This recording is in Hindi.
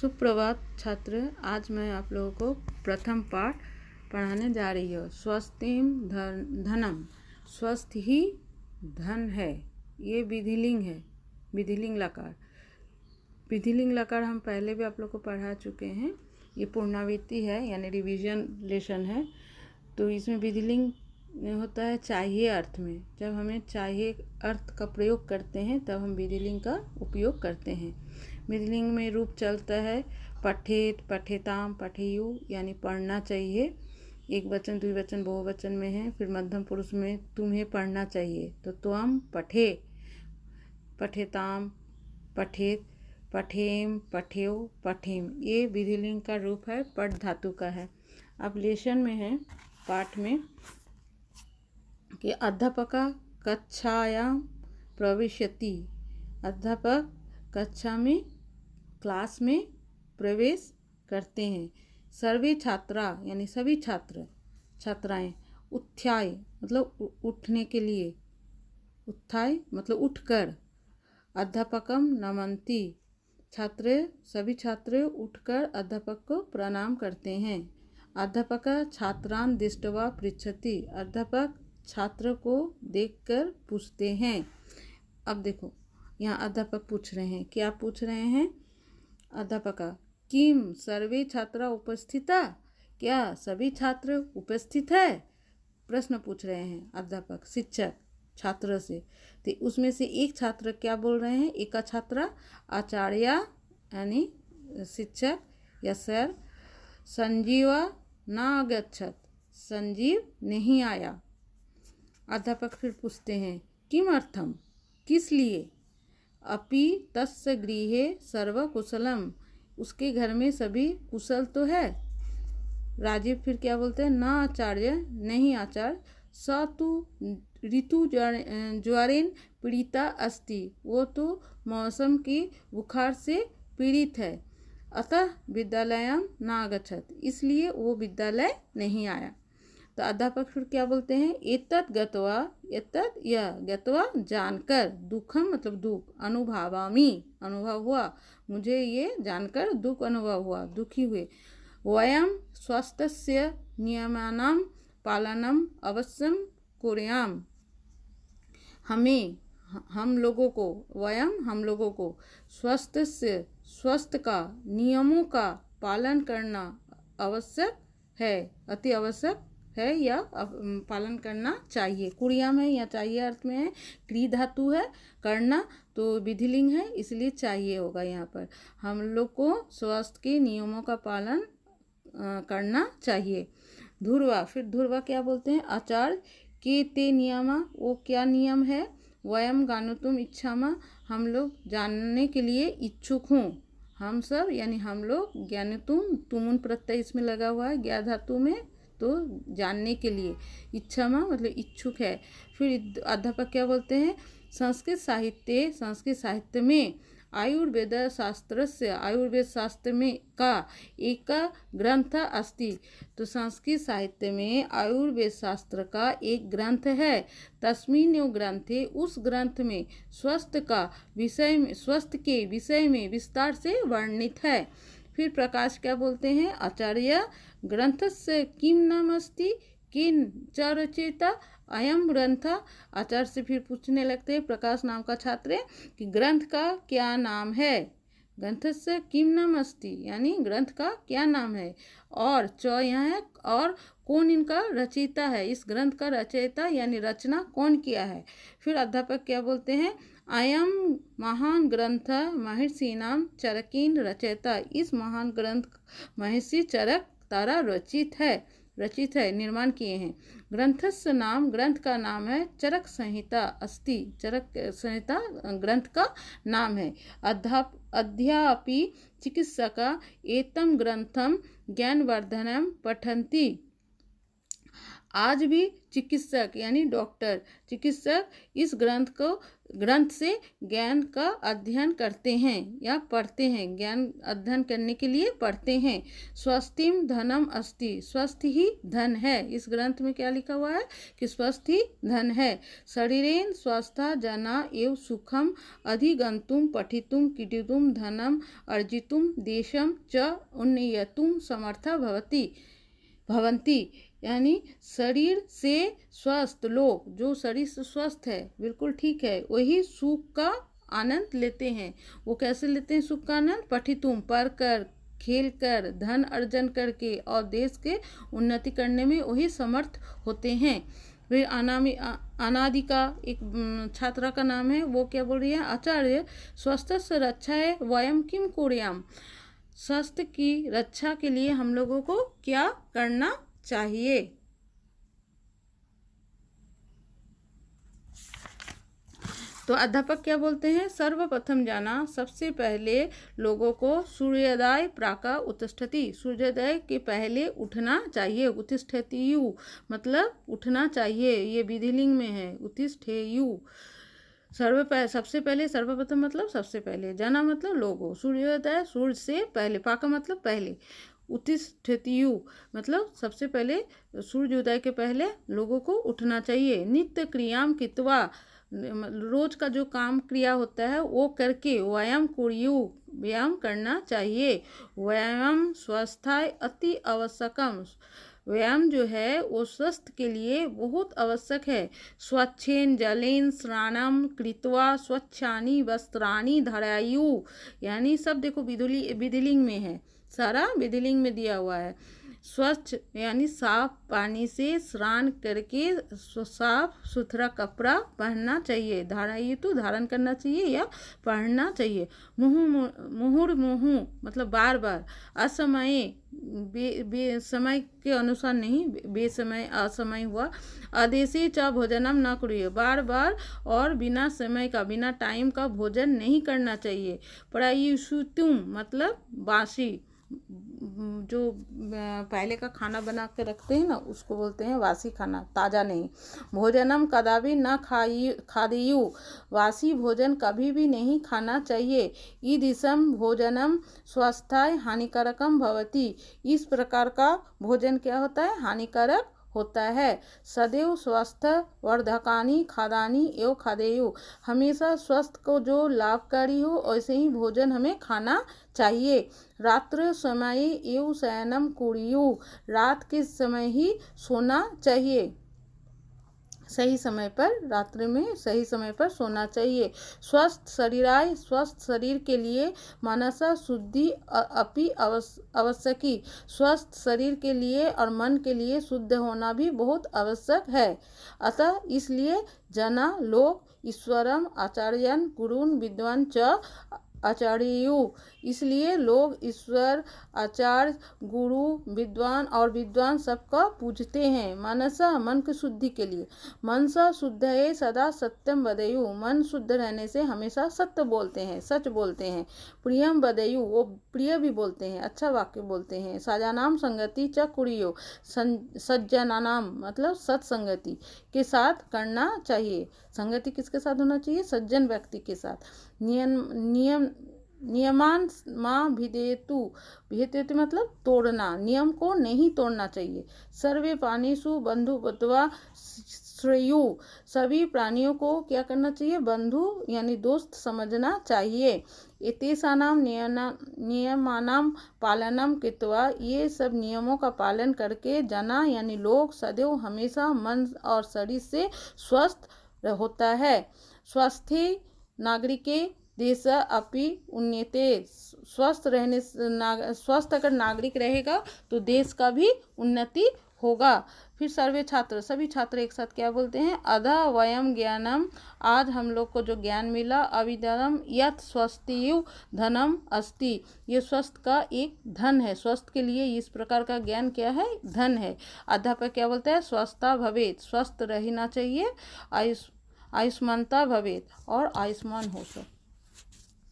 सुप्रभात छात्र। आज मैं आप लोगों को प्रथम पाठ पढ़ाने जा रही हूँ। स्वस्थिम धनम, स्वस्थ ही धन है। ये विधिलिंग है, विधिलिंग लकार। विधिलिंग लकार हम पहले भी आप लोग को पढ़ा चुके हैं। ये पुनरावृत्ति है यानी रिवीजन लेसन है। तो इसमें विधिलिंग होता है चाहिए अर्थ में। जब हमें चाहिए अर्थ का प्रयोग करते हैं तब हम विधिलिंग का उपयोग करते हैं। विधिलिंग में रूप चलता है पठेत, पठेताम, पठेयु यानी पढ़ना चाहिए। एक वचन, द्विवचन, बहुवचन में है। फिर मध्यम पुरुष में तुम्हें पढ़ना चाहिए तो त्वम पठे, पठेताम, पठेत, पठेम, पठेव, पठेम। ये विधिलिंग का रूप है, पठ धातु का है। अब लेसन में है पाठ में कि अध्यापका कक्षायां प्रविशति। अध्यापक कक्षा में, क्लास में प्रवेश करते हैं। सर्वे छात्रा यानी सभी छात्र छात्राएं। उत्थाय मतलब उठने के लिए, उत्थाय मतलब उठकर। अध्यापकम नमन्ति, छात्र सभी छात्र उठकर अध्यापक को प्रणाम करते हैं। अध्यापक छात्रान दृष्ट्वा पृच्छति, अध्यापक छात्र को देखकर पूछते हैं। अब देखो यहाँ अध्यापक पूछ रहे हैं, क्या पूछ रहे हैं? अध्यापक किम सर्वे छात्रा उपस्थिता, क्या सभी छात्र उपस्थित है? प्रश्न पूछ रहे हैं अध्यापक, शिक्षक छात्र से। तो उसमें से एक छात्र क्या बोल रहे हैं? एक छात्रा आचार्य यानी शिक्षक या सर, संजीवा न आगच्छत, संजीव नहीं आया। अध्यापक फिर पूछते हैं किमर्थम, किस लिए? अपि तस्य गृहे सर्व कुशलम, उसके घर में सभी कुशल तो है। राजीव फिर क्या बोलते हैं? ना आचार्य, नहीं आचार्य। स तु ऋतु ज्वारेन पीड़िता अस्ति, वो तो मौसम की बुखार से पीड़ित है। अतः विद्यालयम न आगच्छत, इसलिए वो विद्यालय नहीं आया। तो अध्यापक फिर क्या बोलते हैं? एतत् गत्वा, एतत् यह, गत्वा जानकर, दुखम मतलब दुख, अनुभवामि अनुभव हुआ, मुझे ये जानकर दुख अनुभव हुआ, दुखी हुए। वयम स्वास्थ्यस्य नियमानां पालनम अवश्यम कुर्याम, हमें हम लोगों को, वयम हम लोगों को, स्वास्थ्य का नियमों का पालन करना आवश्यक है, अति आवश्यक है या पालन करना चाहिए। कुरियाम है या चाहिए अर्थ में है। क्री धातु है, करना तो विधिलिंग है, इसलिए चाहिए होगा यहाँ पर। हम लोग को स्वास्थ्य के नियमों का पालन करना चाहिए। ध्रुवा, फिर ध्रुवा क्या बोलते हैं? आचार्य के ते नियमा, वो क्या नियम है? वयम गानुतुम इच्छामा, हम लोग जानने के लिए इच्छुक हूँ। हम सब यानी हम लोग, ज्ञानुतुम तुमुन प्रत्यय इसमें लगा हुआ है ज्ञा धातु में, तो जानने के लिए। इच्छा मतलब इच्छुक है। फिर अध्यापक क्या बोलते हैं? संस्कृत साहित्य में आयुर्वेद शास्त्रस्य, आयुर्वेद शास्त्र में का एक ग्रंथ अस्ति, तो संस्कृत साहित्य में आयुर्वेद शास्त्र का एक ग्रंथ है। तस्मिन् ग्रंथे, उस ग्रंथ में स्वास्थ्य के विषय में विस्तार से वर्णित है। फिर प्रकाश क्या बोलते हैं? आचार्य ग्रंथस्य किम नाम अस्ति, किन च रचयिता अयम ग्रंथ। आचार्य से फिर पूछने लगते हैं प्रकाश नाम का छात्र कि ग्रंथ का क्या नाम है। ग्रंथस्य किम नाम अस्ति यानी ग्रंथ का क्या नाम है। और च यहाँ है, और कौन इनका रचयिता है, इस ग्रंथ का रचयिता यानी रचना कौन किया है। फिर अध्यापक क्या बोलते हैं? अयम महान ग्रंथ महर्षिणाम चरकेन रचयिता, इस महान ग्रंथ महर्षि चरक द्वारा रचित है, निर्माण किए हैं। ग्रंथस्य नाम, ग्रंथ का नाम है चरक संहिता अस्ति, चरक संहिता ग्रंथ का नाम है। अध्यापि चिकित्सका एतम ग्रंथम ज्ञानवर्धनम पठन्ति, आज भी चिकित्सक यानी डॉक्टर चिकित्सक इस ग्रंथ से ज्ञान का अध्ययन करते हैं या पढ़ते हैं, ज्ञान अध्ययन करने के लिए पढ़ते हैं। स्वस्थिम धनम अस्ति, स्वस्थ ही धन है। इस ग्रंथ में क्या लिखा हुआ है कि स्वस्थ ही धन है। शरीरेन स्वस्था जना एव सुखम अधिगंतुम पठितुम कीर्तितुम धनम अर्जितुम देशम च उन्नयतुम समर्था भवंती, यानी शरीर से स्वस्थ लोग, जो शरीर से स्वस्थ है, बिल्कुल ठीक है, वही सुख का आनंद लेते हैं। वो कैसे लेते हैं सुख का आनंद? पठितुम, पढ़कर, खेलकर, धन अर्जन करके और देश के उन्नति करने में वही समर्थ होते हैं। फिर अनादि का एक छात्रा का नाम है, वो क्या बोल रही है? आचार्य स्वस्थस्य रक्षाय वयम किम कुर्याम, स्वास्थ्य की रक्षा के लिए हम लोगों को क्या करना चाहिए? तो अध्यापक क्या बोलते हैं? सर्वप्रथम जाना, सबसे पहले लोगों को सूर्योदय प्राका उत्तिष्ठति, सूर्योदय के पहले उठना चाहिए। उत्तिष्ठतियु मतलब उठना चाहिए, ये विधिलिंग में है, उत्तिष्ठेयु। सबसे पहले, सर्वप्रथम मतलब सबसे पहले, जाना मतलब लोगों, सूर्योदय सूर्य से पहले, पाका मतलब पहले, उत्तिष्ठतियु मतलब सबसे पहले सूर्योदय के पहले लोगों को उठना चाहिए। नित्य क्रियाम कृत्वा, रोज का जो काम क्रिया होता है वो करके, व्यायाम कुर्यु, व्यायाम करना चाहिए। व्यायाम स्वस्थाय अति आवश्यकम, व्यायाम जो है वो स्वस्थ के लिए बहुत आवश्यक है। स्वच्छेन जलेन स्नानम कृत्वा स्वच्छानि वस्त्राणि धरायु, यानी सब देखो विधिलिंग में है, सारा विधिलिंग में दिया हुआ है। स्वच्छ यानी साफ पानी से स्नान करके साफ सुथरा कपड़ा पहनना चाहिए। धारायु तो धारण करना चाहिए या पहनना चाहिए। मुहुर्मुहु मतलब बार बार, असमय समय के अनुसार नहीं, बेसमय असमय हुआ। आदेशे च भोजनम न करिए, बार बार और बिना समय का, बिना टाइम का भोजन नहीं करना चाहिए। प्रायुषुतुम मतलब बासी, जो पहले का खाना बना के रखते हैं ना, उसको बोलते हैं वासी खाना, ताज़ा नहीं। भोजनम कदापि न खादियु, वासी भोजन कभी भी नहीं खाना चाहिए। ईदिशम भोजनम स्वास्थ्याय हानिकारकम भवति, इस प्रकार का भोजन क्या होता है? हानिकारक होता है। सदैव स्वस्थ वर्धकानि खादानी एवं खादेयु, हमेशा स्वस्थ को जो लाभकारी हो वैसे ही भोजन हमें खाना चाहिए। रात्र समय एवं शयनम कुर्यु, रात के समय ही सोना चाहिए, सही समय पर, रात्रि में सही समय पर सोना चाहिए। स्वस्थ शरीराय, स्वस्थ शरीर के लिए मनसा शुद्धि अपि आवश्यकी, स्वस्थ शरीर के लिए और मन के लिए शुद्ध होना भी बहुत आवश्यक है। अतः इसलिए जना लोग ईश्वरम आचार्यन गुरुन विद्वान च आचार्यु, इसलिए लोग ईश्वर, आचार्य, गुरु, विद्वान और विद्वान सबका पूजते हैं। मनसा मन की शुद्धि के लिए, मनसा शुद्ध है सदा सत्यम वदेयु, मन शुद्ध रहने से हमेशा सत्य बोलते हैं, सच बोलते हैं। प्रियम वदेयु, वो प्रिय भी बोलते हैं, अच्छा वाक्य बोलते हैं। साजानाम संगति च कुरियो, सज्जनानाम मतलब सत्संगति के साथ करना चाहिए। संगति किसके साथ होना चाहिए? सज्जन व्यक्ति के साथ। नियमान माँ भिदेतु, भिदेतु मतलब तोड़ना, नियम को नहीं तोड़ना चाहिए। सर्वे प्राणीषु बंधुत्वा श्रेयु, सभी प्राणियों को क्या करना चाहिए? बंधु यानी दोस्त समझना चाहिए। एतेषानाम नियमानाम पालनम कृत्वा, ये सब नियमों का पालन करके जना यानी लोग सदैव हमेशा मन और शरीर से स्वस्थ होता है। स्वस्थे नागरिके देश अपि उन्नते, स्वस्थ अगर नागरिक रहेगा तो देश का भी उन्नति होगा। फिर सर्वे छात्र, सभी छात्र एक साथ क्या बोलते हैं? अधा वयम ज्ञानम, आज हम लोग को जो ज्ञान मिला, अविद्यम यत् स्वस्थियु धनम अस्ति, ये स्वस्थ का एक धन है, स्वस्थ के लिए इस प्रकार का ज्ञान क्या है? धन है। अध्यापक क्या बोलते हैं? स्वस्थता भवेत, स्वस्थ रहना चाहिए, आयुष्मानता भवेत और आयुष्मान हो सब।